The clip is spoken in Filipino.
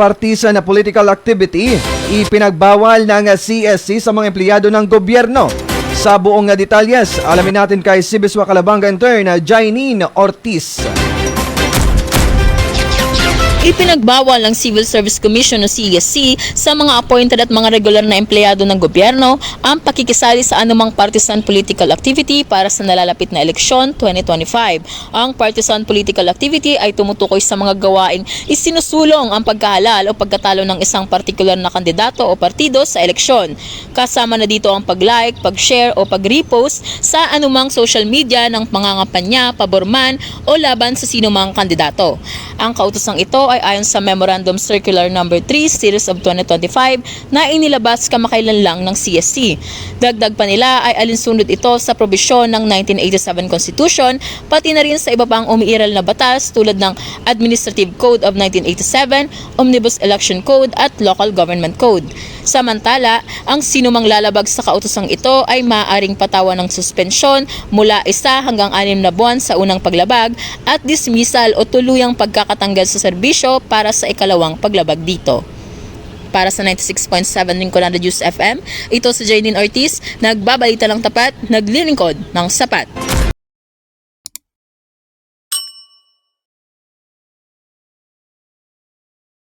partisan na political activity, ipinagbawal ng CSC sa mga empleyado ng gobyerno. Sa buong detalyes, alamin natin kay Sibiswa Calabanga intern Jainine Ortiz. Ipinagbawal ng Civil Service Commission o CSC sa mga appointed at mga regular na empleyado ng gobyerno ang pakikisali sa anumang partisan political activity para sa nalalapit na eleksyon 2025. Ang partisan political activity ay tumutukoy sa mga gawaing isinusulong ang pagkahalal o pagkatalo ng isang partikular na kandidato o partido sa eleksyon. Kasama na dito ang pag-like, pag-share o pag-repost sa anumang social media ng pangangampanya, paborman o laban sa sinumang kandidato. Ang kautosang ito ay ayon sa Memorandum Circular No. 3 Series of 2025 na inilabas kamakailan lang ng CSC. Dagdag pa nila ay alinsunod ito sa probisyon ng 1987 Constitution pati na rin sa iba pang umiiral na batas tulad ng Administrative Code of 1987, Omnibus Election Code at Local Government Code. Samantala, ang sinumang lalabag sa kautosang ito ay maaaring patawan ng suspensyon mula 1 hanggang 6 na buwan sa unang paglabag at dismissal o tuluyang pagkakatanggal sa serbisyo para sa ikalawang paglabag dito. Para sa 96.7 Rinconada News FM, ito si Jainine Ortiz, nagbabalita ng tapat, naglilingkod ng sapat.